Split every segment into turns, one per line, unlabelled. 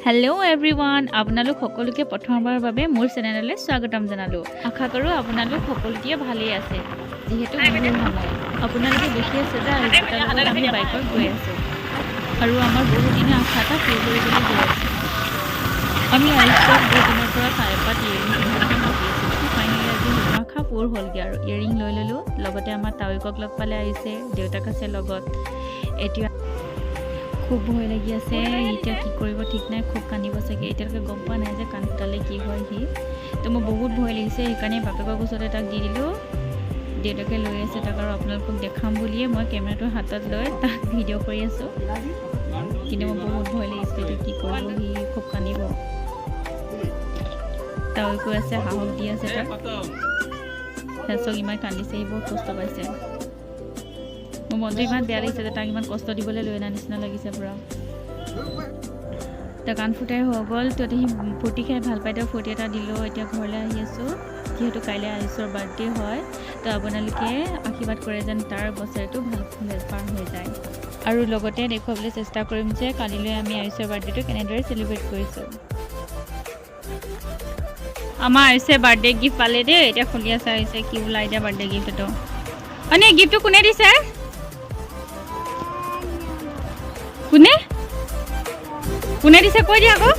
Hello everyone आपनालोक সকলোকে প্ৰথমবাৰৰ বাবে মোৰ চেনেললৈ স্বাগতম জনালো আশা কৰো আপোনালোক সকলোকে ভালেই আছে যেহেতু বিহুৰ সময় আপোনালোকে দেখি আছে যে আমি বাইকত গৈ আছো আৰু আমাৰ বহুত দিন আশা এটা পূৰ কৰিবলৈ গৈ আছে আমি আইছক দুদিনৰ পৰা চাইপাত ইয়েৰিং কিনিবলৈ মাতি আছো ফাইনেলি আজি আশা পূৰ হ'লগে আৰু ইয়েৰিং লৈ ললো লগতে আমাৰ তাৱৈকক লগ পালে আহিছে দেউতাক আছে লগত এতিয়া খুব ভয় লাগি আছে এটা কি কৰিব ঠিক নাই খুব কানিব চাগে এতিয়ালৈকে গম পোৱা নাই যে কান ফুটালে কি হয় হি তো মই বহুত ভয় লাগিছে সেইকাৰণে বাপেকৰ ওচৰতে তাক দি দিলোঁ দেউতাকে লৈ আছে তাক আৰু আপোনালোকক দেখাম বুলিয়ে মই কেমেৰাটো হাতত লৈ তাক ভিডিঅ' কৰি আছোঁ কিন্তু মই বহুত ভয় লাগিছে এতিয়া কি কৰিব সি খুব কানিব তাই কৈ আছে সাহস দি আছে তাক হেঁচক ইমান কান্দিছে সি বহুত কষ্ট পাইছে মোৰ মনটো ইমান বেয়া লাগিছে যে তাক ইমান কষ্ট দিবলৈ লৈ অনা নিচিনা লাগিছে পুৰা তাৰ কাণ ফুটাই হৈ গ'ল তো সি ফূৰ্তি খাই ভাল পাই তেওঁ ফূৰ্তি এটা দিলোঁ এতিয়া ঘৰলৈ আহি আছোঁ যিহেতু কাইলৈ আয়ুষৰ বাৰ্থডে হয় তো আপোনালোকে আশীৰ্বাদ কৰে যেন তাৰ বছৰটো ভাল পাৰ হৈ যায় আৰু লগতে দেখুৱাবলৈ চেষ্টা কৰিম যে কালিলৈ আমি আয়ুষৰ বাৰ্থডেটো কেনেদৰে চেলিব্ৰেট কৰিছোঁ আমাৰ আয়ুষে বাৰ্থডে গিফ্ট পালে দেই এতিয়া খুলি আছে আয়ুষে কি ওলাই এতিয়া বাৰ্থডে গিফ্টটো মানে গিফ্টটো কোনে দিছে কোনে কোনে দিছে কৈ দিয়া আকৌ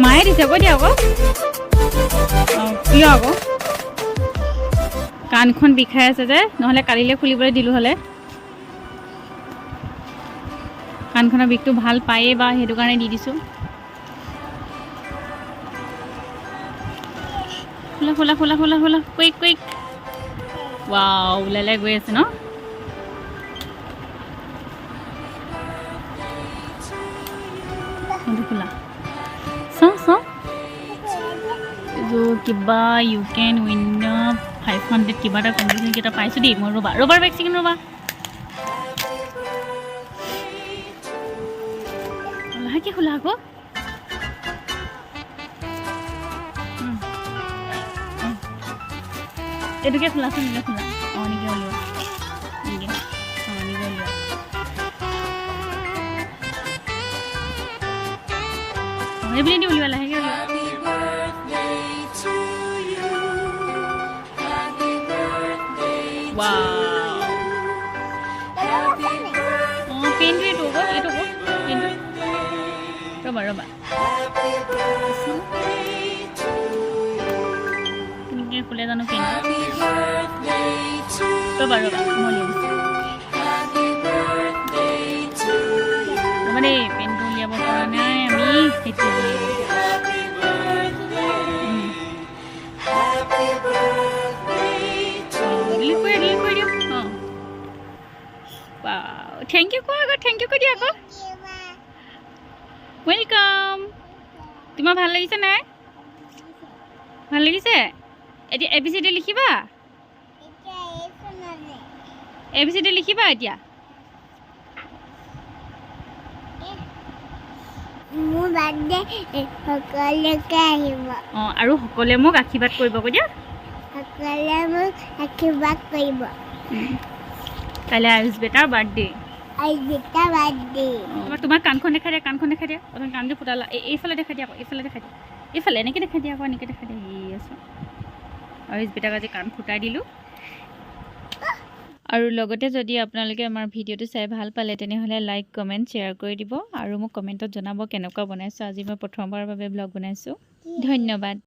মায়ে দিছে কৈ দিয়া আকৌ কিয় আকৌ কাণখন বিষাই আছে যে নহ'লে কালিলৈ খুলিবলৈ দিলোঁ হ'লে কাণখনৰ বিষটো ভাল পায়েই বা সেইটো কাৰণে দি দিছোঁ খোলা খোলা খোলা খোলা খোলা কুইক কুইক ৱাও ওলাই গৈ আছে ন খোলা जो किबा यू कैन विन 500 किबा এটা কম্পিটিশন কিটা পাইছো দেই মই ৰবাৰ বেগ চিকেন ৰবা লাহে খোলা আকৌ এটুকে খোলাচোন নিলে খোলা নিকে ওলিওৱা নিকে ওলিওৱা এইবুলি দি ওলিওৱা লাহেকে ওলিওৱা wow oh pintu itu kok pintu coba ini kuliah anu pintu coba mau lihat coba deh pintu lihat bawahnya ami itu thank you को दिया को वेलकम तुम्हार ভাল লাগিছে না ভাল লাগিছে এটি এবিসিডি লিখিবা এবিসিডি লিখিবা এতিয়া মু বাদে সকলকে আহিব আৰু সকলে মোক আশীৰ্বাদ কৰিব কইয়া সকলে মোক আশীৰ্বাদ কৰিব কাইলৈ আয়ুষ বেটাৰ বাৰ্থডে তোমাৰ কাণখন দেখাই দিয়া প্ৰথম কাণ যে ফুটালা এইফালে দেখাই দিয়া এইফালে এনেকৈ দেখাই দিয়া আছোঁ আয়ুষ বেটাক আজি কাণ ফুটাই দিলোঁ আৰু লগতে যদি আপোনালোকে আমাৰ ভিডিঅ'টো চাই ভাল পালে তেনেহ'লে লাইক কমেণ্ট শ্বেয়াৰ কৰি দিব আৰু মোক কমেণ্টত জনাব কেনেকুৱা বনাইছোঁ আজি মই প্ৰথমবাৰৰ বাবে ব্লগ বনাইছোঁ ধন্যবাদ।